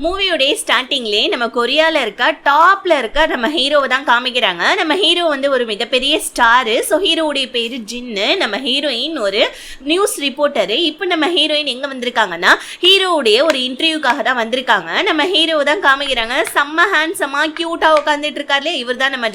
மூவியோட ஸ்டார்டிங்லேயே நம்ம கொரியால இருக்க டாப்ல இருக்க நம்ம ஹீரோவை தான் காமிக்கிறாங்க. நம்ம ஹீரோ வந்து ஒரு மிகப்பெரிய ஸ்டாரு. ஸோ ஹீரோவுடைய பேரு ஜின்னு, நம்ம ஹீரோயின் ஒரு நியூஸ் ரிப்போர்ட்டரு. இப்போ நம்ம ஹீரோயின் எங்க வந்திருக்காங்கன்னா ஹீரோவுடைய ஒரு இன்டர்வியூக்காக தான் வந்திருக்காங்க. நம்ம ஹீரோவை தான் காமிக்கிறாங்க. செம்ம ஹேண்ட்ஸமா கியூட்டா உட்காந்துட்டு இருக்காருலே, இவர் தான் நம்ம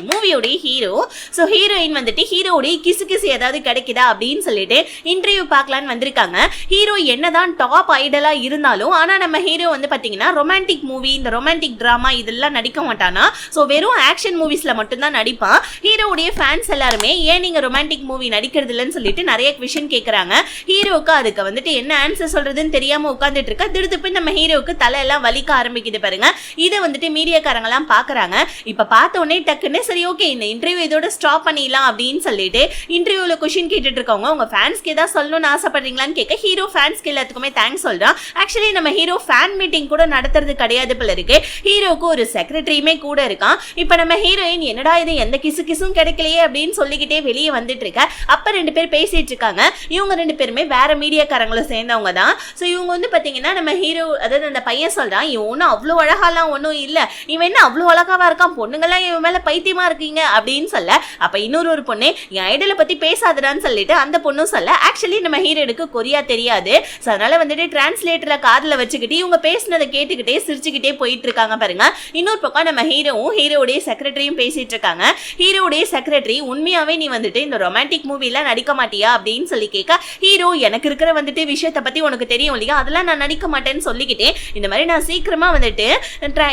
மூவியோடைய ஹீரோ. ஸோ ஹீரோயின் வந்துட்டு ஹீரோவுடைய கிசு ஏதாவது கிடைக்குதா அப்படின்னு சொல்லிட்டு இன்டர்வியூ பார்க்கலான்னு வந்திருக்காங்க. ஹீரோ என்னதான் டாப் ஐடலா இருந்தாலும் ஆனா நம்ம ஹீரோ வந்து பாத்தீங்கன்னா ரொமான்டிக் மூவி, இந்த ரொமான்டிக் டிராமா இதெல்லாம் நடிக்க மாட்டானா. சோ வெறும் ஆக்ஷன் மூவிஸ்ல மட்டும் தான் நடிப்பான். ஹீரோவுடைய ஃபேன்ஸ் எல்லாருமே ஏன் நீங்க ரொமான்டிக் மூவி நடிக்கிறது இல்லைன்னு சொல்லிட்டு நிறைய क्वेश्चन கேக்குறாங்க. ஹீரோக்கு அதுக்கு வந்துட்டு என்ன ஆன்சர் சொல்றதுன்னு தெரியாம உட்கார்ந்துட்டு இருக்க. திடுதிப்பு நம்ம ஹீரோக்கு தலையெல்லாம் வலிக்க ஆரம்பிக்குது பாருங்க. இதை வந்துட்டு மீடியாக்காரங்க எல்லாம் பாக்குறாங்க. இப்ப பார்த்த உடனே டக்குன்னு சரி ஓகே இந்த இன்டர்வியூ இதோட ஸ்டாப் பண்ணிடலாம் அப்படின்னு சொல்லிட்டு இன்டர்வியூல क्वेश्चन கேட்டுட்டு இருக்கவங்க உங்க ஃபேன்ஸ்க்கு ஏதாவது சொல்லணும்னு ஆசைப்படுறீங்களான்னு கேட்க ஹீரோ ஃபேன்ஸ்க்கு எல்லாத்துக்குமே தேங்க்ஸ் சொல்றான். ஆக்சுவலி நம்ம ஹீரோ ஃபேன் மீட்டிங் கூட நடத்துறது கிடையாது போல இருக்கு. ஹீரோக்கு ஒரு செக்ரட்டரியுமே கூட இருக்கான். இப்ப நம்ம ஹீரோயின் என்னடா இது எந்த கிசும் கிடைக்கலையே அப்படின்னு சொல்லிக்கிட்டே வெளியே வந்துட்டு இருக்க. அப்ப ரெண்டு பேர் பேசிட்டு இருக்காங்க. இவங்க ரெண்டு பேருமே வேற மீடியாக்காரங்களை சேர்ந்தவங்க தான். ஸோ இவங்க வந்து பாத்தீங்கன்னா நம்ம ஹீரோ அதாவது அந்த பையன் சொல்றான் இவன் ஒன்னும் அவ்வளோ அழகாலாம் ஒன்றும் இல்லை, இவன் என்ன அவ்வளோ அழகாவா இருக்கான், பொண்ணுங்கெல்லாம் இவன் மேல பைத்தியமா இருக்கீங்க அப்படின்னு சொல்ல. அப்ப இன்னொரு பொண்ணு என் ஐடலை பத்தி பேசாதுடான்னு சொல்லிட்டு அந்த பொண்ணும் சொல்ல. ஆக்சுவலி நம்ம ஹீரோனுக்கு கொரியா தெரியாது. ஸோ அதனால வந்துட்டு டிரான்ஸ்லேட்டரை காதுல வச்சுக்கிட்டு இவங்க பேசினதை கேட்டுக்கிட்டே சிரிச்சுக்கிட்டே போயிட்டு இருக்காங்க பாருங்க. இன்னொரு பக்கம் நம்ம ஹீரோவுடைய செக்ரட்டரியும் பேசிட்டு இருக்காங்க. ஹீரோவுடைய செக்ரட்டரி உண்மையாவே நீ வந்துட்டு இந்த ரொமான்டிக் மூவில நடிக்க மாட்டியா அப்படின்னு சொல்லி கேட்க ஹீரோ எனக்கு இருக்கிற வந்துட்டு விஷயத்தை பத்தி உனக்கு தெரியும் இல்லையா, அதெல்லாம் நான் நடிக்க மாட்டேன்னு சொல்லிக்கிட்டே இந்த மாதிரி நான் சீக்கிரமா வந்துட்டு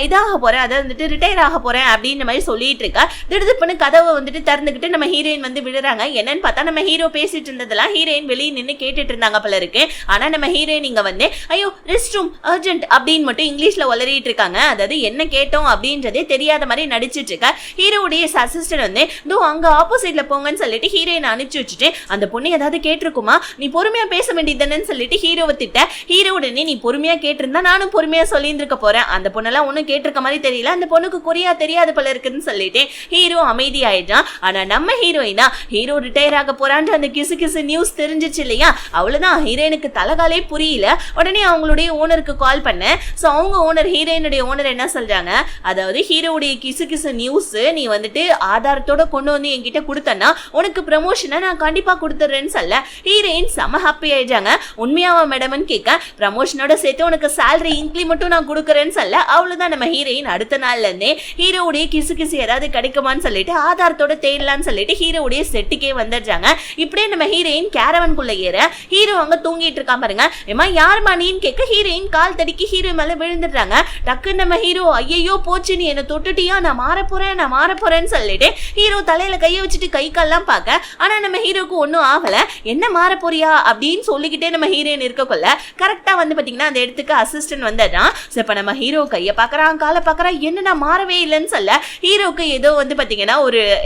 இதாக போறேன், அதாவது வந்துட்டு ரிட்டையர் ஆக போறேன் அப்படின்ற மாதிரி சொல்லிட்டு இருக்க. திடுதிப்புன்னு கதவை வந்துட்டு திறந்துக்கிட்டு நம்ம ஹீரோயின் வந்து விடுறாங்க. என்னன்னு பார்த்தா நம்ம ஹீரோ பேசிட்டு இருந்ததெல்லாம் ஹீரோயின் வெளியே நின்று கேட்டுட்டு இருந்தாங்க போல இருக்கு. ஆனா நம்ம ஹீரோயின் இங்க வந்து ஐயோ ரெஸ்ட் ரூம் அர்ஜென்ட் அப்படின்னு மட்டும் இங்கிலீஷ்ல வளரிட்டு இருக்காங்க. அதாவது என்ன கேட்டோம் அப்படின்றதே தெரியாத மாதிரி நடிச்சிட்டு இருக்க. ஹீரோவுடைய அசிஸ்டன்ட் வந்து இதோ அங்க ஆப்போசிட்ல போங்கன்னு சொல்லிட்டு ஹீரோயின் அனுப்பிச்சு வச்சுட்டு அந்த பொண்ணு ஏதாவது கேட்டிருக்குமா, நீ பொறுமையா பேச வேண்டியதுன்னு சொல்லிட்டு ஹீரோவை திட்ட. ஹீரோவுடனே நீ பொறுமையா கேட்டிருந்தா நானும் பொறுமையா சொல்லியிருக்க போறேன், அந்த பொண்ணெல்லாம் ஒன்னும் கேட்டிருக்க மாதிரி தெரியல, அந்த பொண்ணுக்கு கொரியா தெரியாது போல இருக்குன்னு சொல்லிட்டு ஹீரோ அமைதி ஆயிட்டான். ஆனா நம்ம ஹீரோயினா ஹீரோ ரிட்டையர் ஆக போறான்ற அந்த கிசு நியூஸ் தெரிஞ்சிச்சு இல்லையா, அவ்வளவுதான் ஹீரோயினுக்கு தலகாலே புரியல. உடனே அவங்களுடைய ஓனருக்கு கால் பண்ண. சோ அவங்க ஓனர் ஹீரோயினுடைய ஓனர் என்ன சொல்றாங்க, அதாவது ஹீரோவுடைய கிசு நியூஸ் நீ வந்துட்டு ஆதாரத்தோட கொண்டு வந்து என்கிட்ட கொடுத்தனா உனக்கு ப்ரமோஷனை நான் கண்டிப்பா கொடுத்துறேன்னு சொல்ல. ஹீரோயின் செம ஹாப்பி ஆயிட்டாங்க. உண்மையாவா மேடம்னு கேட்க ப்ரமோஷனோட சேர்த்து உனக்கு சேலரி இன்க்ரிமெண்ட்டும் நான் கொடுக்குறேன்னு சொல்ல. அவ்வளவுதான் நம்ம ஹீரோயின் அடுத்த நாள்ல இருந்தே ஹீரோவுடைய கிசு ஏதாவது கிடைக்குமான்னு சொல்லிட்டு ஆதாரத்தோட தேடலான்னு சொல்லிட்டு ஹீரோவுடைய செட்டுக்கே வந்துடுறாங்க. இப்படியே நம்ம ஹீரோயின் கேரவன்குள்ள ஏற ஹீரோ அங்க தூங்கிட்டு இருக்கான் பாருங்க. ஏமா யார் மணின்னு கேட்க ஹீரோயின் கால் தடிக்கி ஹீரோ மேல விழுந்துடுறாங்க. டக்குன்னு நம்ம ஹீரோ ஐயோ போச்சு நீ என்ன தொட்டுட்டியா, நான் மாற போறேன்னு சொல்லிட்டு ஹீரோ தலையில கையை வச்சுட்டு கை கால்லாம் பார்க்க. ஆனா நம்ம ஹீரோக்கு ஒன்னும் ஆகல. என்ன மாற போறியா அப்படின்னு சொல்லிக்கிட்டே நம்ம ஹீரோயின் இருக்கக்குள்ள கரெக்டா வந்து பாத்தீங்கன்னா அந்த இடத்துக்கு அசிஸ்டன்ட் வந்துடுறான். இப்ப நம்ம ஹீரோ கையை பாக்குறான் காலை பாக்குறான், என்ன நான் மாறவே இல்லைன்னு சொல்ல. ஹீரோக்கு ஏதோ வந்து பாத்தீங்கன்னா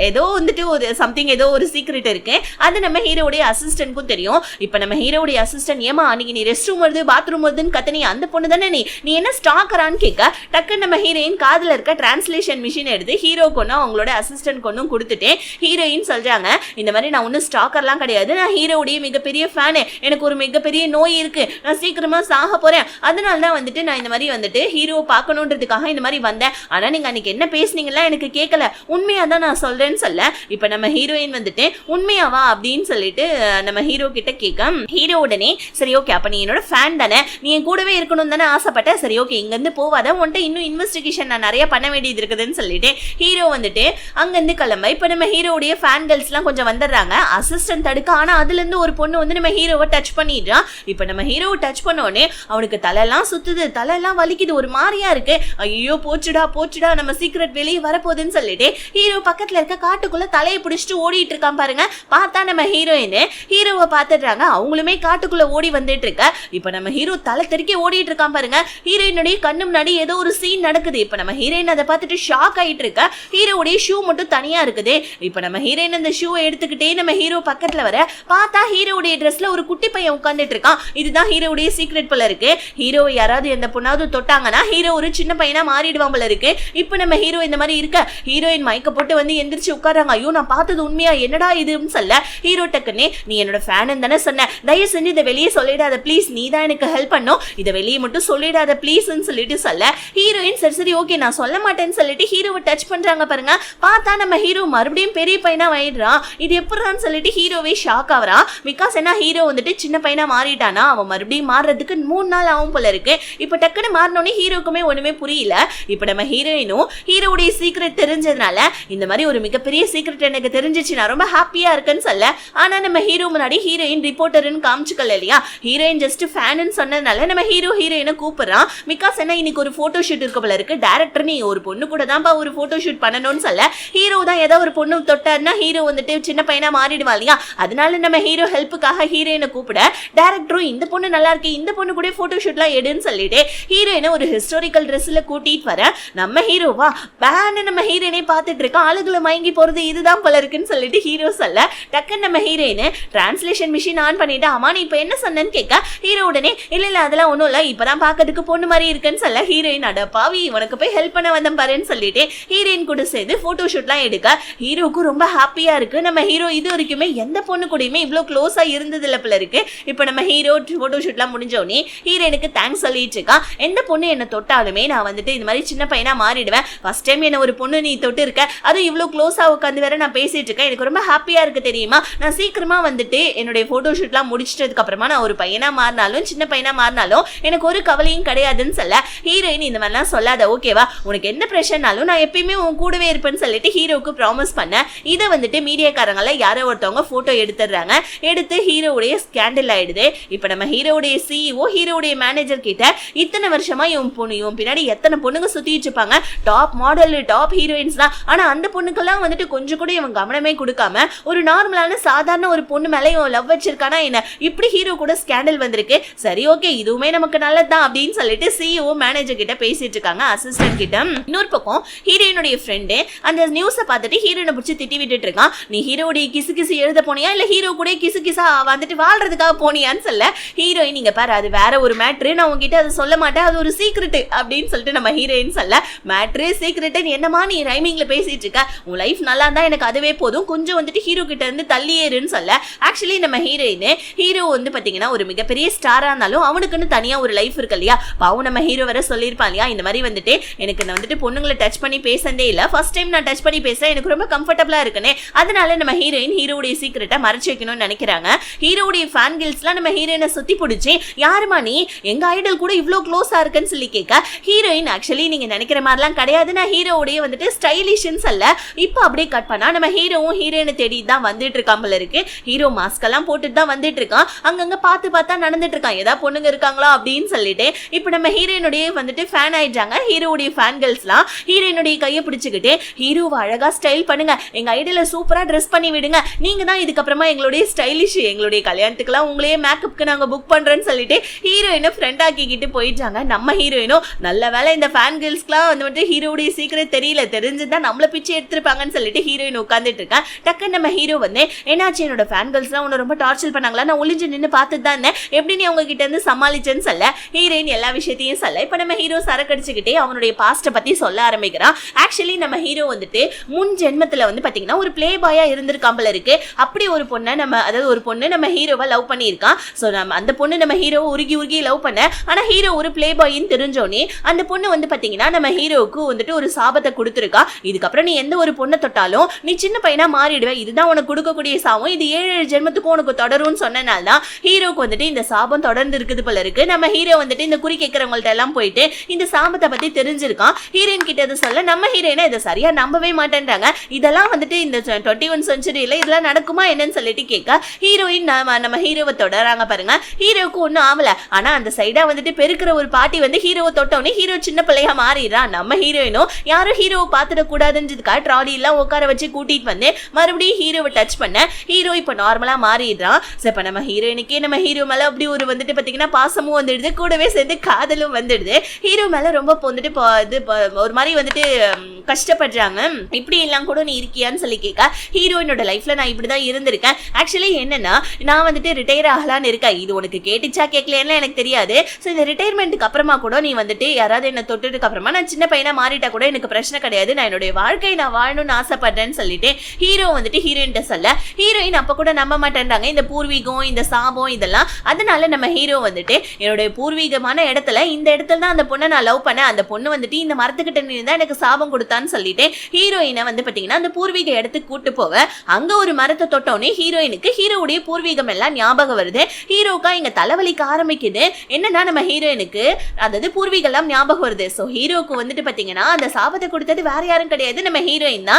ஏதோ வந்துட்டு ஒரு சம்திங் ஏதோ ஒரு சீக்ரெட் இருக்கு, அது நம்ம ஹீரோவுடைய அசிஸ்டன்ட்க்கும் தெரியும். இப்ப நம்ம ஹீரோவுடைய அசிஸ்டன்ட் ஏமா அன்னைக்கு நீ ரெஸ்ட் ரூம் வருது பாத்ரூம் வருதுன்னு கத்தனி அந்த பொண்ணு தானே நீ என்ன ஸ்டாக்கரான்னு கேட்க. டக்குன்னு நம்ம ஹீரோயின் காதுல இருக்க டிரான்ஸ்லேஷன் மிஷின் எடுத்து ஹீரோ கொண்டும் அவங்களோட அசிஸ்டன்ட் கொண்டும் கொடுத்துட்டு ஹீரோயின் சொல்றாங்க இந்த மாதிரி நான் ஒன்னும் ஸ்டாக்கர்லாம் கிடையாது, நான் ஹீரோவுடைய மிகப்பெரிய ஃபேனு, எனக்கு ஒரு மிகப்பெரிய நோய் இருக்கு, நான் சீக்கிரமா சாக போறேன், அதனால தான் வந்துட்டு நான் இந்த மாதிரி வந்துட்டு ஹீரோ பார்க்கணுன்றதுக்காக இந்த மாதிரி வந்தேன், ஆனா நீங்க அன்னைக்கு என்ன பேசுனீங்களா எனக்கு கேட்கல, உண்மையா தான் நான் சொல்றேன்னு சொல்ல. இப்ப நம்ம ஹீரோயின் வந்துட்டு உண்மையாவா அப்படின்னு சொல்லிட்டு நம்ம ஹீரோ கிட்ட கேட்க ஹீரோ உடனே சரி ஓகே அப்ப நீ என்னோட ஃபேன் தானே, நீ என் கூடவே இருக்கணும் தானே ஆசைப்பட்ட, சரி ஓகே இங்க இருந்து போவாத, உன்கிட்ட இன்னும் இன்வெஸ்டிகேஷன் நான் நிறைய பண்ண வேண்டியது இருக்குதுன்னு சொல்லிட்டு ஹீரோ வந்துட்டு அங்கிருந்து கிளம்ப. இப்ப நம்ம ஹீரோவுடைய ஃபேன் கேர்ள்ஸ் எல்லாம் கொஞ்சம் வந்துடுறாங்க. அசிஸ்டன்ட் தடுக்க, ஆனா அதுல இருந்து ஒரு பொண்ணு வந்து நம்ம ஹீரோவை டச் பண்ணிடுறான். இப்ப நம்ம ஹீரோவை டச் பண்ண உடனே அவனுக்கு தலையெல்லாம் சுத்துது, தலையெல்லாம் வலிக்குது, ஒரு மாதிரியா இருக்கு. ஐயோ போச்சுடா நம்ம சீக்ரெட் வெளியே வரப்போகுதுன்னு சொல்லிட்டு ஹீரோ பக்கத்துல இருக்க காட்டுக்குள்ள தலையை பிடிச்சிட்டு ஓடிட்டு இருக்கான் பாருங்க. பார்த்தா நம்ம ஹீரோயின் ஹீரோவை பார்த்துடுறாங்க. அவங்களுமே காட்டுக்குள்ள ஓடி வந்துட்டு இருக்க. இப்ப நம்ம ஹீரோ தலை தெறிக்க ஓடிட்டு இருக்கான் பாருங்க. ஹீரோயினுடைய கண்ணு முன்னாடி ஏதோ ஒரு சீன் நடக்குது. இப்ப நம்ம ஹீரோயின் அதை பார்த்துட்டு ஷாக் ஆயிட்டு இருக்க. ஹீரோவுடைய ஷூ மட்டும் தனியா இருக்குது. இப்ப நம்ம ஹீரோயின் அந்த ஷூவை எடுத்துக்கிட்டே நம்ம ஹீரோ பக்கத்துல வர பார்த்தா ஹீரோவுடைய ட்ரெஸ்ல ஒரு குட்டி பையன் உட்கார்ந்துட்டு இருக்கான். இதுதான் ஹீரோவுடைய சீக்ரெட் போல இருக்கு. ஹீரோ யாராவது எந்த பொண்ணாவது தொட்டாங்கன்னா ஹீரோ ஒரு சின்ன பையனா மாறிடுவான் போல இருக்கு. இப்ப நம்ம ஹீரோ இந்த மாதிரி இருக்க ஹீரோயின் மயக்க போட்டு வந்து எந்திரிச்சு உட்காராங்க. ஐயோ நான் பார்த்தது உண்மையா, என்னடா இதுன்னு சொல்ல. ஹீரோ டக்குன்னு நீ என்னோட ஃபேன் தானே சொன்ன, தயவு செஞ்சு இதை வெளியே சொல்லிடாத ப்ளீஸ், நீ தான் எனக்கு ஹெல்ப் பண்ணும், இதை வெளியே மட்டும் மட்டும் சொல்லிடாத ப்ளீஸ்ன்னு சொல்லிட்டு சொல்ல ஹீரோயின் சரி சரி ஓகே நான் சொல்ல மாட்டேன்னு சொல்லிட்டு ஹீரோவை டச் பண்றாங்க பாருங்க. பார்த்தா நம்ம ஹீரோ மறுபடியும் பெரிய பையனா ஆயிடுறான். இது எப்படின்னு சொல்லிட்டு ஹீரோவே ஷாக் ஆகுறான். பிகாஸ் என்ன ஹீரோ வந்துட்டு சின்ன பையனா மாறிட்டானா, அவன் மறுபடியும் மாறுறதுக்கு 3 நாள் ஆகும் போல இருக்கு. இப்ப டக்குன்னு மாறினோடனே ஹீரோக்குமே ஒண்ணுமே புரியல. இப்ப நம்ம ஹீரோயினும் ஹீரோவுடைய சீக்ரெட் தெரிஞ்சதுனால இந்த மாதிரி ஒரு மிகப்பெரிய சீக்ரெட் எனக்கு தெரிஞ்சிச்சு, நான் ரொம்ப ஹாப்பியா இருக்குன்னு சொல்ல. ஆனா நம்ம ஹீரோ முன்னாடி ஹீரோயின் ரிப்போர்ட்டர்னு காமிச்சுக்கல இல்லையா, ஹீரோயின் ஜஸ்ட் ஃபேன்னு சொன்னதுனால நம்ம ஹீரோ ஹீரோயினை கூப்பிடுறான். பிகாஸ் என்ன இன்னைக்கு ஒரு போட்டோ ஷூட் இருக்க போல இருக்கு, டைரக்டர் நீ ஒரு பொண்ணு கூட தான்ப்பா ஒரு போட்டோ ஷூட் பண்ணணும்னு சொல்ல. ஹீரோ தான் ஏதோ ஒரு பொண்ணு தொட்டாருன்னா ஹீரோ வந்துட்டு சின்ன பையனா மாறிடுவா இல்லையா, அதனால நம்ம ஹீரோ ஹெல்ப்புக்காக ஹீரோயினை கூப்பிட டைரக்டரும் இந்த பொண்ணு நல்லா இருக்கு இந்த பொண்ணு கூட போட்டோ ஷூட்லாம் எடுன்னு சொல்லிட்டு ஹீரோயினை ஒரு ஹிஸ்டாரிக்கல் ட்ரெஸ்ல கூட்டிட்டு வர நம்ம ஹீரோவா பேன்னு நம்ம ஹீரோயினை பார்த்துட்டு இருக்கோம். ஆளுகளை மயங்கி போறது இதுதான் போல இருக்குன்னு சொல்லிட்டு ஹீரோ சொல்ல டக்குன்னு நம்ம ஹீரோயினை டிரான்ஸ்லேஷன் மிஷின் ஆன் பண்ணிட்டு அம்மா நீ இப்ப என்ன சொன்னேன்னு கேட்க ஹீரோ உடனே இல்ல இல்ல அதெல்லாம் ஒண்ணும் இல்ல இப்பதான் பாக்கிறதுக்கு பொண்ணு மாதிரி இருக்குன்னு சொல்ல ஹீரோயின் அடப்பாவி உனக்கு போய் ஹெல்ப் பண்ண வந்தேன் பாருன்னு சொல்லிட்டு ஹீரோயின் கூட சேர்ந்து போட்டோ ஷூட்லாம் எடுக்க ஹீரோக்கு ரொம்ப ஹாப்பியா இருக்கு. நம்ம ஹீரோ இது வரைக்குமே எந்த பொண்ணு கூடயுமே இவ்வளவு க்ளோஸா இருந்தது இல்ல போல இருக்கு. இப்ப நம்ம ஹீரோ போட்டோ ஷூட்லாம் முடிஞ்சோடனே ஹீரோயினுக்கு தேங்க்ஸ் சொல்லிட்டு இருக்கான். எந்த பொண்ணு என்ன தொட்டாலுமே நான் வந்துட்டு இந்த மாதிரி சின்ன பையனா மாறிடுவேன். ஃபர்ஸ்ட் டைம் என்ன ஒரு பொண்ணு நீ தொட்டு இருக்க, அதுவும் இவ்வளவு க்ளோஸா உட்காந்து வேற நான் பேசிட்டு இருக்கேன், எனக்கு ரொம்ப ஹாப்பியா இருக்கு தெரியுமா. நான் சீக்கிரமா வந்துட்டு என்னுடைய போட்டோ ஷூட்லாம் முடிச்சிட்டதுக்கு அப்புறமா நான் ஒரு பையனா மாறினாலும் சின்ன பையனா மாறினாலும் எனக்கு ஒரு கவலையும் கிடையாதுன்னு சொல்ல ஹீரோயின் இந்த மாதிரிலாம் சொல்லாத ஓகேவா, உனக்கு என்ன பிரச்சனைனாலும் நான் எப்பயுமே உன் கூடவே இருப்பேன்னு சொல்லிட்டு ஹீரோவுக்கு ப்ராமிஸ் பண்ண. இதை வந்துட்டு மீடியாக்காரங்கள யாரோ ஒருத்தவங்க போட்டோ எடுத்துடுறாங்க. எடுத்து ஹீரோவுடைய ஸ்கேண்டல் ஆயிடுது. இப்ப நம்ம ஹீரோவுடைய சிஇஓ ஹீரோவுடைய மேனேஜர் கிட்ட இத்தனை வருஷமா இவன் பின்னாடி எத்தனை பொண்ணுங்க சுத்திட்டு இருப்பாங்க, டாப் மாடல் டாப் ஹீரோயின்ஸ் தான், ஆனா அந்த பொண்ணுக்கெல்லாம் வந்துட்டு கொஞ்சம் கூட இவன் கவனமே கொடுக்காம ஒரு நார்மலான சாதாரண ஒரு பொண்ணு மேல இவன் லவ் வச்சிருக்கானா என்ன, இப்படி ஹீரோ கூட ஸ்கேண்டல் வந்திருக்கு. சரி ஓகே இதுவுமே நமக்கு நல்லதுதான் அப்படின்னு சொல்லிட்டு சிஇஓ மேனேஜர் கிட்ட பேசிட்டு இருக்காங்க அசிஸ்டன்ட் கிட்ட. இன்னொரு பக்கம் ஹீரோயினுடைய ஃப்ரெண்டு அந்த நியூஸை பார்த்துட்டு ஹீரோயினை பிடிச்சி திட்டி விட்டுட்டு இருக்கான். நீ ஹீரோடைய கிசு கிசு எழுத போனியா இல்ல ஹீரோ கூட கிசு கிசா வந்துட்டு வாழ்றதுக்காக போனியான்னு சொல்ல ஹீரோயின் நீங்க பாரு அது வேற ஒரு மேட்ரு, நான் உங்ககிட்ட அதை சொல்ல மாட்டேன், அது ஒரு சீக்ரெட் அப்படின்னு சொல்லிட்டு நம்ம ஹீரோயின் சொல்ல மேட்ரு சீக்ரெட் என்னமா நீ ரைமிங்ல பேசிட்டு இருக்க, உன் லைஃப் நல்லா இருந்தா எனக்கு அதுவே போதும், கொஞ்சம் வந்துட்டு ஹீரோ கிட்ட இருந்து தள்ளியேருன்னு சொல்ல. ஆக்சுவலி நம்ம ஹீரோயின் ஹீரோ வந்து பாத்தீங்கன்னா ஒரு மிகப்பெரிய ஸ்டாரா இருந்தாலும் அவனுக்குன்னு தனியா ஒரு லைஃப் இருக்கு இல்லையா. பாவம் நம்ம ஹீரோ வர சொல்லியிருப்பான் இல்லையா, இந்த மாதிரி வந்துட்டு எனக்கு நான் வந்துட்டு பொண்ணுங்களை டச் பண்ணி பேசந்தே இல்ல, ஃபர்ஸ்ட் டைம் நான் டச் பண்ணி பேசுறேன், எனக்கு ரொம்ப கம்ஃபர்டபுளா இருக்குன்னு. அதனால நம்ம ஹீரோயின் ஹீரோடைய சீக்ரெட்டை மறைச்சு வைக்கணும்னு நினைக்கிறாங்க. ஹீரோடைய ஃபேன் கில்ஸ்லாம் நம்ம ஹீரோயினை சுத்தி பிடிச்சி யாருமா நீ எங்க ஐடல் கூட இவ்வளவு க்ளோஸா இருக்குன்னு சொல்லி கேட்க ஹீரோயின் ஆக்சுவலி நீங்க நினைக்கிற மாதிரிலாம் கிடையாது, நான் ஹீரோவுடைய வந்துட்டு ஸ்டைலிஷ்னு சொல்ல. இப்போ அப்படியே கட் பண்ணா நம்ம ஹீரோவும் ஹீரோயினை தேடி தான் வந்துட்டு இருக்கான் போல இருக்கு. ஹீரோ மாஸ்க் எல்லாம் போட்டுட்டு தான் வந்துட்டு இருக்கான். அங்கங்க பார்த்து பார்த்தா நடந்துட்டு இருக்கான், ஏதாவது பொண்ணுங்க இருக்காங்களா அப்படின்னு சொல்லிட்டு. இப்போ நம்ம ஹீரோயினுடைய வந்துட்டு ஃபேன் ஆயிட்டாங்க. ஹீரோவுடைய ஃபேன் கேர்ள்ஸ்லாம் ஹீரோயினுடைய கையை பிடிச்சிக்கிட்டு ஹீரோவை அழகா ஸ்டைல் பண்ணுங்க, எங்க ஐடியில சூப்பரா ட்ரெஸ் பண்ணி விடுங்க, நீங்க தான் இதுக்கப்புறமா எங்களுடைய ஸ்டைலிஷ், எங்களுடைய கல்யாணத்துக்குலாம் உங்களையே மேக்கப்க்கு நாங்க புக் பண்றேன்னு சொல்லிட்டு ஹீரோயினை ஃப்ரெண்ட் ஆக்கிக்கிட்டு போயிட்டாங்க. நம்ம ஹீரோயினும் நல்ல வேலை இந்த ஃபேன் கேர்ள்ஸ்க்குலாம் வந்துட்டு ஹீரோவுடைய சீக்கிரம் தெரியல, தெரிஞ்சுதான் நம்மள பிச்சை எடுத்திருப்பாங்கன்னு சொல்லிட்டு ஹீரோயின் உட்காந்துட்டு இருக்கேன். டக்குன்னு நம்ம ஹீரோ வந்து என்னாச்சு என்னோட ஃபேன் கேர்ள்ஸ்லாம் உன்னை ரொம்ப டார்ச்சர் பண்ணாங்களா, நான் ஒளிஞ்சு நின்று பார்த்துட்டு தான் இருந்தேன், எப்படி நீ அவங்க கிட்ட இருந்து சமாளிச்சேன்னு சொல்ல ஹீரோயின் எல்லா விஷயத்தையும் சொல்ல. இப்ப நம்ம ஹீரோ சரக்கடிச்சுக்கிட்டே அவனுடைய பாஸ்ட்டை பத்தி சொல்ல ஆரம்பிக்கிறான். ஆக்சுவலி நம்ம ஹீரோ வந்துட்டு முன் ஜென்மத்துல வந்து பாத்தீங்கன்னா ஒரு பிளே பாயா இருந்திருக்கான் போல இருக்கு. அப்படி ஒரு பொண்ணை நம்ம அதாவது ஒரு பொண்ணு நம்ம ஹீரோவை லவ் பண்ணியிருக்கான். ஸோ நம்ம அந்த பொண்ணு நம்ம ஹீரோவை உருகி உருகி லவ் பண்ண, ஆனா ஹீரோ ஒரு பிளே பாயின்னு தெரிஞ்சோடனே அந்த பொண்ணு வந்து பாத்தீங்கன்னா நம்ம ஹீரோவுக்கு வந்துட்டு ஒரு சாபத்தை கொடுத்துருக்கா. இதுக்கப்புறம் நீ எந்த ஒரு பொண்ணை தொட்டாலும் நீ சின்ன பையனா மாறிடுவ, இதுதான் உனக்கு கொடுக்கக்கூடிய சாபம், இது 7 ஜென்மத்துக்கும் உனக்கு தொடரும்னு சொன்னனால தான் ஹீரோக்கு வந்துட்டு இந்த சாபம் தொடர்ந்து இருக்குது போல இருக்கு. நம்ம ஹீரோ வந்துட்டு இந்த குறி கேட்கறவங்கள்ட்ட எல்லாம் போயிட்டு இந்த சாபத்தை பத்தி தெரிஞ்சிருக்கான். ஹீரோயின் கிட்ட இதை சொல்ல நம்ம ஹீரோயினை இதை சரியா நம்பவே மாட்டேன்றாங்க. இதெல்லாம் வந்துட்டு இந்த 21 செஞ்சுரியில இதெல்லாம் நடக்குமா என்னன்னு சொல்லிட்டு கேட்க ஹீரோயின் நம்ம ஹீரோவை தொடராங்க பாருங்க. ஹீரோவுக்கு ஒன்னும் ஆகல, ஆனா அந்த சைடா வந்துட்டு பெருக்கிற ஒரு பாட்டி வந்து ஹீரோவை தொட்டோன்னே ஹீரோ சின்ன பிள்ளையா மாறிடுறான். நம்ம ஹீரோயினும் யாரும் ஹீரோவை பார்த்துட கூடாதுன்றதுக்காக ட்ராலி எல்லாம் உட்கார வச்சு கூட்டிட்டு வந்து மறுபடியும் ஹீரோவை டச் பண்ண ஹீரோ இப்ப நார்மலா மாறிடுறான். இப்ப நம்ம ஹீரோயினுக்கே நம்ம ஹீரோ மேல அப்படி ஒரு வந்துட்டு பாத்தீங்கன்னா பாசமும் வந்துடுது, கூடவே சேர்ந்து காதலும் வந்துடுது. ஹீரோ மேல ரொம்ப வந்துட்டு ஒரு மாதிரி வந்துட்டு கஷ்டப்படுறாங்க. இப்படி எல்லாம் கூட நீ இருக்கியான்னு சொல்லி கேட்க ஹீரோயினோட லைஃப்ல நான் இப்படிதான் இருந்திருக்கேன். ஆக்சுவலி என்னன்னா நான் வந்துட்டு ரிட்டையர் ஆகலான்னு இருக்கேன், இது உனக்கு கேட்டுச்சா கேட்கலன்னு எனக்கு தெரியாது. ஸோ இந்த ரிட்டையர்மெண்ட்டுக்கு அப்புறமா கூட நீ வந்துட்டு யாராவது என்ன தொட்டுக்கு அப்புறமா நான் சின்ன பையனா மாறிட்டா கூட எனக்கு பிரச்சனை கிடையாது, நான் என்னுடைய வாழ்க்கையை நான் வாழணும்னு ஆசைப்படுறேன்னு சொல்லிட்டு ஹீரோ வந்துட்டு ஹீரோயின்ட்ட சொல்ல ஹீரோயின் அப்ப கூட நம்ப மாட்டேன்றாங்க இந்த பூர்வீகம் இந்த சாபம் இதெல்லாம். அதனால நம்ம ஹீரோ வந்துட்டு என்னுடைய பூர்வீகம் பூர்வீகமான இடத்துல இந்த இடத்துல தான் அந்த பொண்ணை நான் லவ் பண்ணேன், அந்த பொண்ணு வந்துட்டு இந்த மரத்துக்கிட்ட நின்று எனக்கு சாபம் கொடுத்தான்னு சொல்லிட்டு ஹீரோயினை வந்து பாத்தீங்கன்னா அந்த பூர்வீக இடத்துக்கு கூட்டு போவ. அங்க ஒரு மரத்தை தொட்டோன்னே ஹீரோயினுக்கு ஹீரோவுடைய பூர்வீகம் எல்லாம் ஞாபகம் வருது. ஹீரோக்கா இங்க தலைவலிக்க ஆரம்பிக்குது. என்னன்னா நம்ம ஹீரோயினுக்கு அதாவது பூர்வீகம் எல்லாம் ஞாபகம் வருது. சோ ஹீரோக்கு வந்துட்டு பாத்தீங்கன்னா அந்த சாபத்தை கொடுத்தது வேற யாரும் கிடையாது, நம்ம ஹீரோயின்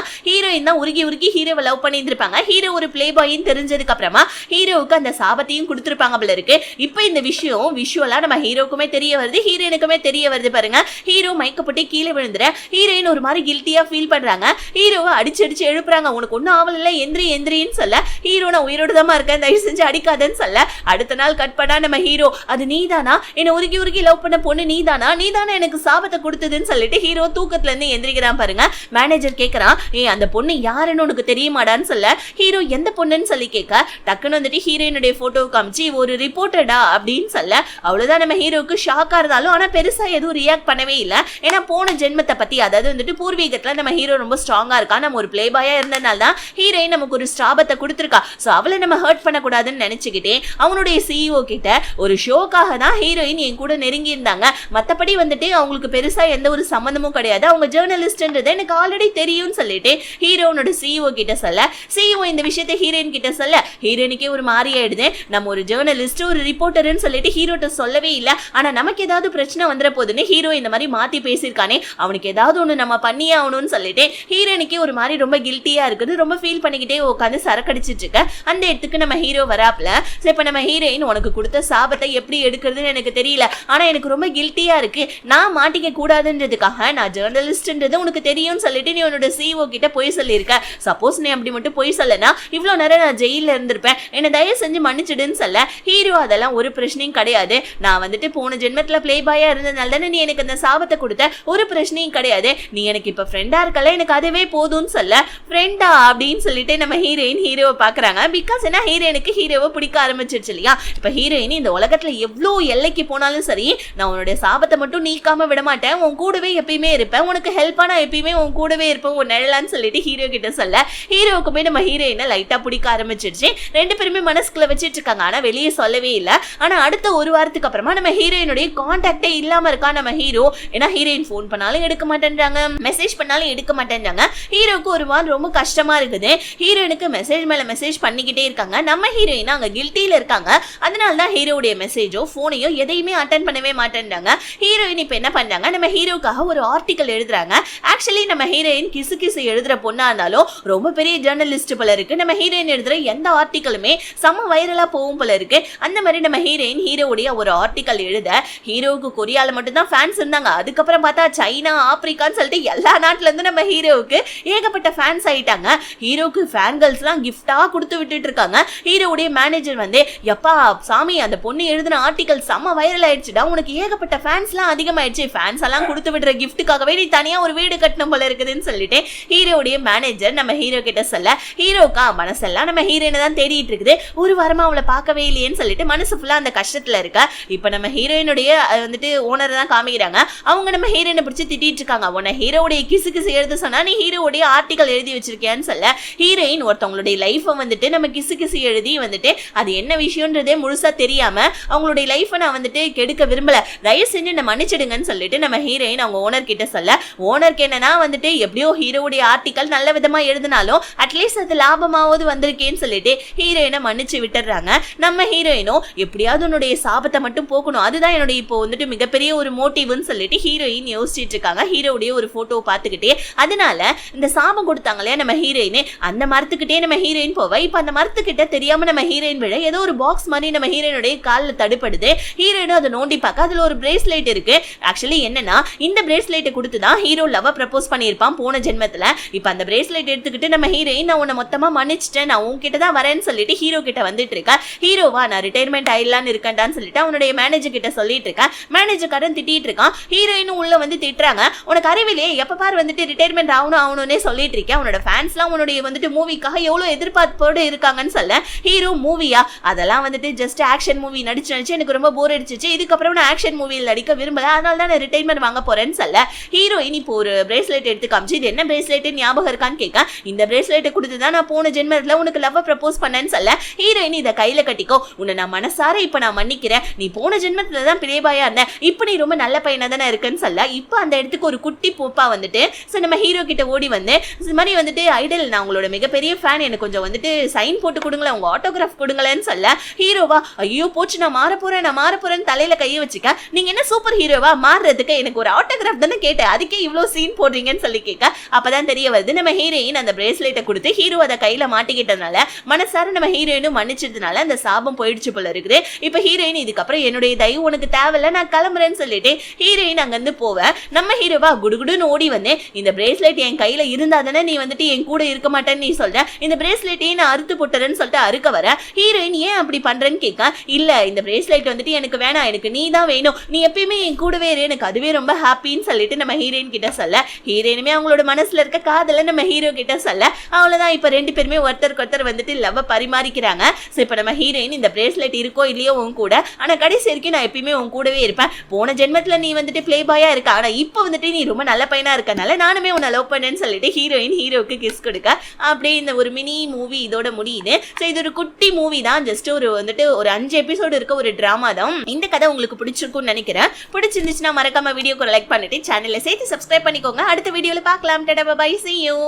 தான் உருகி உருகி ஹீரோவை லவ் பண்ணிட்டு இருப்பாங்க. ஹீரோ ஒரு பிளே பாயின்னு தெரிஞ்சதுக்கு அப்புறமா ஹீரோவுக்கு அந்த சாபத்தையும் கொடுத்துருப்பாங்க போல இருக்கு. இப்போ இந்த விஷயம் விஷுவலா நம்ம ஹீரோக்குமே தெரிய வருது, ஹீரோயினுக்குமே தெரிய வருது. பாருங்க, ஹீரோ மயக்கப்பட்டு கீழே விழுந்துற ஹீரோயின் ஒரு மாதிரி கில்ட்டியா ஃபீல் பண்றாங்க. ஹீரோவை அடிச்சு அடிச்சு எழுப்புறாங்க. உனக்கு ஒன்னும் ஆவல இல்ல, எந்திரின்னு சொல்ல ஹீரோ நான் உயிரோடு தான் இருக்கேன், தயவு செஞ்சு அடிக்காதன்னு சொல்ல அடுத்த நாள் கட் பண்ணா நம்ம ஹீரோ அது நீதானா, என்ன உருகி உருகி லவ் பண்ண பொண்ணு நீதானா எனக்கு சாபத்தை கொடுத்ததுன்னு சொல்லிட்டு ஹீரோ தூக்கத்துல இருந்து எந்திரிக்கிறான். பாருங்க, மேனேஜர் கேக்குறான், அந்த பொண்ணு யாருன்னு உனக்கு தெரியுமாடான்னு சொல்ல ஹீரோ எந்த பொண்ணுன்னு சொல்லி கேட்க டக்குன்னு வந்துட்டு ஹீரோயினுடைய போட்டோ காமிச்சு ஒரு ரிப்போர்ட்டடா அப்படின்னு சொல்ல அவ்வளவுதான். நம்ம ஹீரோக்கு ஷாக்கா இருந்தாலும் ஆனா பெருசா எதுவும் ரியாக்ட் பண்ணவே இல்லை. ஏன்னா போன ஜென்மத்தை பத்தி அதாவது வந்துட்டு பூர்வீகத்துல நம்ம ஹீரோ ரொம்ப ஸ்ட்ராங்கா இருக்கா, நம்ம ஒரு பிளே பாயா இருந்ததுனால தான் ஹீரோயின் நமக்கு ஒரு ஸ்டாபத்தை கொடுத்துருக்கா. சோ அவளை நம்ம ஹர்ட் பண்ணக்கூடாதுன்னு நினைச்சுக்கிட்டே அவனுடைய சிஇஓ கிட்ட ஒரு ஷோக்காக தான் ஹீரோயின் என் கூட நெருங்கி இருந்தாங்க, மத்தபடி வந்துட்டு அவங்களுக்கு பெருசா எந்த ஒரு சம்பந்தமும் கிடையாது, அவங்க ஜேர்னலிஸ்ட்ன்றது எனக்கு ஆல்ரெடி தெரியும்னு சொல்லிட்டு ஹீரோனோட சிஇஓ கிட்ட சொல்ல சிஇஓ இந்த விஷயத்தை ஹீரோயின் கிட்ட சொல்ல ஹீரோயினுக்கே ஒரு மாறி ஆயிடுது. நம்ம ஒரு ஜேர்னலிஸ்ட் ஒரு ரிப்போர்ட்டர்னு சொல்லிட்டு ஹீரோட்ட சொல்லவே இல்லை, ஆனா நமக்கு ஏதாவது பிரச்சனை வந்துற போதுன்னு ஹீரோ இந்த மாதிரி மாத்தி பேசியிருக்கானே, அவனுக்கு ஏதாவது ஒண்ணு நம்ம பண்ணியே ஆகணும்னு சொல்லிட்டு ஹீரோயினுக்கே ஒரு மாதிரி ரொம்ப கில்ட்டியா இருக்குது. ரொம்ப ஃபீல் பண்ணிக்கிட்டே உட்காந்து சரக்கடிச்சிட்டு இருக்க அந்த இடத்துக்கு நம்ம ஹீரோ வராப்ல. இப்ப நம்ம ஹீரோயின் உனக்கு கொடுத்த சாபத்தை எப்படி எடுக்கிறதுன்னு எனக்கு தெரியல, ஆனா எனக்கு ரொம்ப கில்ட்டியா இருக்கு, நான் மாட்டிக்க கூடாதுன்றதுக்காக நான் ஜேர்னலிஸ்ட்ன்றது உனக்கு தெரியும்னு சொல்லிட்டு நீ உன்னோட சிஇஓ கிட்ட போய் சொல்லியிருக்க. சப்போஸ் நீ அப்படி மட்டும் போய் சொல்லனா இவ்வளவு நேரம் நான் ஜெயில இருந்திருப்பேன், என்ன தயவு செஞ்சு மன்னிச்சிடுன்னு சொல்ல ஹீரோ அதெல்லாம் ஒரு பிரச்சனையும் கிடையாது, நான் வந்துட்டு போன ஜென்மத்துல பிளே பாயா இருந்ததுனால தானே நீ எனக்கு அந்த சாபத்தை கொடுத்த, ஒரு பிரச்சனையும் கிடையாது, நீ எனக்கு இப்ப ஃப்ரெண்டா இருக்கல, எனக்கு அதுவே போதும்னு சொல்ல ஃப்ரெண்டா அப்படின்னு சொல்லிட்டு நம்ம ஹீரோயின் ஹீரோவை பாக்குறாங்க. பிகாஸ் என்ன ஹீரோயினுக்கு ஹீரோவை பிடிக்க ஆரம்பிச்சிருச்சு இல்லையா. இப்ப ஹீரோயின் இந்த உலகத்துல எவ்வளவு எல்லைக்கு போனாலும் சரி நான் உன்னுடைய சாபத்தை மட்டும் நீக்காம விட மாட்டேன், உன் கூடவே எப்பயுமே இருப்பேன், உனக்கு ஹெல்ப்பா நான் எப்பயுமே உன் கூடவே இருப்பேன் உன் நிழலான்னு சொல்லிட்டு ஹீரோ கிட்ட சொல்ல ஹீரோவுக்குமே நம்ம ஹீரோயினை லைட்டா பிடிக்க ஆரம்பிச்சிருச்சு. ரெண்டு பேருமே மனசுக்குள்ள வச்சிட்டு இருக்காங்க, ஆனா வெளியே சொல்லவே இல்லை. ஆனா அடுத்த ஒரு வாரத்துக்கு அப்புறமா நம்ம ஹீரோயினுடைய கான்டாக்டே இல்லாம இருக்கா நம்ம ஹீரோ. ஏன்னா ஹீரோயின் போன் பண்ணாலும் எடுக்க மாட்டேன்றாங்க, மெசேஜ் பண்ணாலும் எடுக்க மாட்டேன்றாங்க. ஹீரோக்கு ஒரு வாரம் ரொம்ப கஷ்டமா இருக்குது. ஹீரோயினுக்கு மெசேஜ் மேல மெசேஜ் பண்ணிக்கிட்டே இருக்காங்க. நம்ம ஹீரோயின் அங்க கில்ட்டில இருக்காங்க, அதனால தான் ஹீரோவுடைய மெசேஜோ போனையோ எதையுமே அட்டென்ட் பண்ணவே மாட்டேன்றாங்க. ஹீரோயின் இப்ப என்ன பண்றாங்க, நம்ம ஹீரோக்காக ஒரு ஆர்டிகல் எழுதுறாங்க. ஆக்சுவலி நம்ம ஹீரோயின் கிசு கிசு எழுதுற பொண்ணா இருந்தாலும் ரொம்ப பெரிய ஜேர்னலிஸ்ட் போல இருக்கு. நம்ம ஹீரோயின் எழுதுற எந்த ஆர்டிகலுமே செம வைரலா போகும் போல இருக்கு. அந்த மாதிரி நம்ம ஹீரோயின் ஹீரோவுடைய ஒரு ஆர்டிகல் எழுத ஹீரோவுக்கு கொரியால மட்டும் தான் ஃபேன்ஸ் இருந்தாங்க. அதுக்கப்புறம் பார்த்தா சைனா ஆப்பிரிக்கான்னு சொல்லிட்டு எல்லா நாட்டுல இருந்து நம்ம ஹீரோவுக்கு ஏகப்பட்ட ஃபேன்ஸ் ஆயிட்டாங்க. ஹீரோக்கு ஃபேன் கேர்ள்ஸ் எல்லாம் கிஃப்டா கொடுத்து விட்டுட்டு இருக்காங்க. ஹீரோவுடைய மேனேஜர் வந்து எப்பா சாமி அந்த பொண்ணு எழுதின ஆர்டிகல் செம வைரல் ஆயிடுச்சுடா, உனக்கு ஏகப்பட்ட ஃபேன்ஸ் எல்லாம் அதிகமாயிடுச்சு, ஃபேன்ஸ் எல்லாம் கொடுத்து விடுற கிஃப்ட்டுக்காகவே நீ தனியா ஒரு வீடு கட்டணும் போல இருக்குதுன்னு சொல்லிட்டு ஹீரோவுடைய மேனேஜர் நம்ம ஹீரோ கிட்ட சொல்ல ஹீரோக்கா மனசெல்லாம் நம்ம ஹீரோயினை தான் தேடிட்டு இருக்குது, ஒரு வாரமா அவளை பார்க்கவே இல்லையேன்னு சொல்லிட்டு மனசு ஃபுல்லா அந்த கஷ்டத்துல இருக்க. இப்ப நம்ம ஹீரோயினுடைய வந்துட்டு ஓனர் தான் காமிக்கிறாங்க. அவங்க நம்ம ஹீரோயினை பிடிச்சி திட்டிட்டு இருக்காங்க, உன்னை ஹீரோவுடைய கிசு கிசு எழுத சொன்னா நீ ஹீரோவுடைய ஆர்டிகல் எழுதி வச்சிருக்கியான்னு சொல்ல ஹீரோயின் ஒருத்தவங்களுடைய லைஃபை வந்துட்டு நம்ம கிசு கிசு எழுதி வந்துட்டு அது என்ன விஷயம்ன்றதே முழுசா தெரியாம அவங்களுடைய லைஃபை நான் வந்துட்டு கெடுக்க விரும்பல, தயவு செஞ்சு என்ன மன்னிச்சிடுங்கன்னு சொல்லிட்டு நம்ம ஹீரோயின் அவங்க ஓனர் கிட்ட சொல்ல ஓனருக்கு என்னன்னா வந்துட்டு எப்படியோ ஹீரோவுடைய ஆர்டிகல் நல்ல விதமா எழுதினாலும் அட்லீஸ்ட் அது லாபமாவது வந்திருக்கேன்னு சொல்லிட்டு ஹீரோயினை மன்னிச்சு விட்டுறாங்க. நம்ம ஹீரோயினோ எப்படியாவது உன்னுடைய சாபத்தை மட்டும் போக்கணும், அதுதான் என்னுடைய இப்போ வந்துட்டு மிகப்பெரிய ஒரு மோட்டிவ்னு சொல்லிட்டு ஹீரோயின் யோசிச்சுட்டு இருக்காங்க. ஹீரோவுடைய ஒரு போட்டோவை பார்த்துக்கிட்டே அதனால இந்த சாபம் கொடுத்தாங்களே நம்ம ஹீரோயின் அந்த மரத்துக்கிட்டே நம்ம ஹீரோயின் போவ. இப்ப அந்த மரத்துக்கிட்ட தெரியாம நம்ம ஹீரோயின் விட ஏதோ ஒரு பாக்ஸ் மாதிரி நம்ம ஹீரோயினுடைய காலில் தடுப்படுது. ஹீரோயினும் அதை நோண்டி பார்க்க அதுல ஒரு பிரேஸ்லெட் இருக்கு. ஆக்சுவலி என்னன்னா இந்த பிரேஸ்லெட்டை கொடுத்துதான் ஹீரோ லவ் ப்ரப்போஸ் பண்ணியிருப்பான் போன ஜென்மத்துல. இப்ப அந்த பிரேஸ்லெட் எடுத்துக்கிட்டு நம்ம ஹீரோயின் நான் உன்னை மொத்தமா மன்னிச்சிட்டேன், நான் உன்கிட்ட தான் வரேன்னு சொல்லிட்டு ஹீரோ கிட்ட வந்துட்டு இருக்கா. ஹீரோவா நான் ரிட்டையர்மெண்ட் ஆயிடலான்னு இருக்கேன்டான்னு சொல்லிட்டு அவனுடைய மேனேஜர் கிட்ட சொல்லிட்டு இருக்கேன். மேனேஜர்காரன் திட்டிட்டு இருக்கான். ஹீரோயினும் உள்ள வந்து திட்டுறாங்க, உனக்கு அறிவிலேயே எப்ப பாரு வந்துட்டு ரிட்டையர்மெண்ட் ஆகணும்னே சொல்லிட்டு இருக்கேன், உன்னோட ஃபேன்ஸ் எல்லாம் உன்னுடைய வந்துட்டு மூவிக்காக எவ்வளவு எதிர்பார்ப்போடு இருக்காங்கன்னு சொல்ல ஹீரோ மூவியா அதெல்லாம் வந்துட்டு ஜஸ்ட் ஆக்ஷன் மூவி நடிச்சு எனக்கு ரொம்ப போர் அடிச்சிச்சு, இதுக்கப்புறம் நான் ஆக்ஷன் மூவியில் நடிக்க விரும்பல, அதனால தான் நான் ரிட்டையர்மெண்ட் வாங்க போறேன்னு சொல்ல ஹீரோயின் இப்போ ஒரு பிரேஸ்லெட் எடுத்து காமிச்சு இது என்ன பிரேஸ்லெட் ஞாபகம் இருக்கான்னு கேட்க இந்த பிரேஸ்லெட்டை கொடுத்துதான் நான் போன ஜென்மத்துல உனக்கு லவ் ப்ரப்போஸ் பண்ணேன்னு சொல்ல ஹீரோயின் இதை கையில கட்டிக்கோ, உன்னை நான் மனசார இப்ப நான் மன்னிக்கிறேன், நீ போன ஜென்ம ஜென்மத்துல தான் பிளே பாயா இருந்தேன், இப்போ நீ ரொம்ப நல்ல பையனா தானே இருக்குன்னு சொல்ல இப்போ அந்த இடத்துக்கு ஒரு குட்டி பூப்பா வந்துட்டு நம்ம ஹீரோ கிட்ட ஓடி வந்து இந்த மாதிரி வந்துட்டு ஐடல் நான் உங்களோட மிகப்பெரிய ஃபேன், எனக்கு கொஞ்சம் வந்துட்டு சைன் போட்டு கொடுங்களேன், உங்க ஆட்டோகிராஃப் கொடுங்களேன்னு சொல்ல ஹீரோவா ஐயோ போச்சு நான் மாற போறேன்னு தலையில கையை வச்சுக்க, நீங்க என்ன சூப்பர் ஹீரோவா மாறுறதுக்கு எனக்கு ஒரு ஆட்டோகிராஃப் தானே கேட்டேன், அதுக்கே இவ்வளவு சீன் போடுறீங்கன்னு சொல்லி கேட்க அப்பதான் தெரிய வருது நம்ம ஹீரோயின் அந்த பிரேஸ்லெட்டை கொடுத்து ஹீரோ அதை கையில மாட்டிக்கிட்டதுனால மனசார நம்ம ஹீரோயினும் மன்னிச்சதுனால அந்த சாபம் போயிடுச்சு போல இருக்குது. இப்ப ஹீரோயின் இதுக்கப்புறம் என்னுடைய தயவு உனக்கு தேவையில்ல நான் கிளம்புறேன்னு சொல்லிட்டு ஹீரோயின் அங்கிருந்து போவேன். நம்ம ஹீரோவா குடுகுடுன்னு ஓடி வந்து இந்த பிரேஸ்லெட் என் கையில இருந்தா தானே நீ வந்துட்டு என் கூட இருக்க மாட்டேன்னு நீ சொல்ற, இந்த பிரேஸ்லெட்டையே நான் அறுத்து போட்டுறேன்னு சொல்லிட்டு அறுக்க வர ஹீரோயின் ஏன் அப்படி பண்றேன்னு கேட்க இல்ல இந்த பிரேஸ்லெட் வந்துட்டு எனக்கு வேணாம், எனக்கு நீ தான் வேணும், நீ எப்பயுமே என் கூடவே இரு, எனக்கு அதுவே ரொம்ப ஹாப்பின்னு சொல்லிட்டு நம்ம ஹீரோயின் கிட்ட சொல்ல ஹீரோயினுமே அவங்களோட மனசுல இருக்க காதல நம்ம ஹீரோ கிட்ட சொல்ல அவ்வளவுதான். இப்ப ரெண்டு பேருமே ஒருத்தருக்கு ஒருத்தர் வந்துட்டு லவ் பரிமாறிக்கிறாங்க. இப்ப நம்ம ஹீரோயின் இந்த பிரேஸ்லெட் இருக்கோ இல்லையோ உன் கூட, ஆனா கடைசி வரைக்கும் நான் எப்பயுமே உன் கூடவே இருப்பேன், போன ஜென்மத்துல நீ வந்துட்டு பிளே பாயா இருக்க, ஆனா இப்போ வந்துட்டு நீ ரொம்ப நல்ல பையனா இருக்கனால நானுமே உன்னை லவ் பண்ணேன்னு சொல்லிட்டு ஹீரோயின் ஹீரோக்கு கிஸ் கொடுக்க அப்படியே இந்த ஒரு மினி மூவி இதோட முடியுது. ஸோ இது ஒரு குட்டி மூவி தான், ஜஸ்ட் ஒரு வந்துட்டு ஒரு 5 எபிசோடு இருக்க ஒரு டிராமா தான். இந்த கதை உங்களுக்கு பிடிச்சிருக்கும்னு நினைக்கிறேன். பிடிச்சிருந்துச்சுன்னா மறக்காம வீடியோக்கு லைக் பண்ணிட்டு சேனலை சேர்த்து சப்ஸ்கிரைப் பண்ணிக்கோங்க. அடுத்த வீடியோல பார்க்கலாம். Tata bye, see you.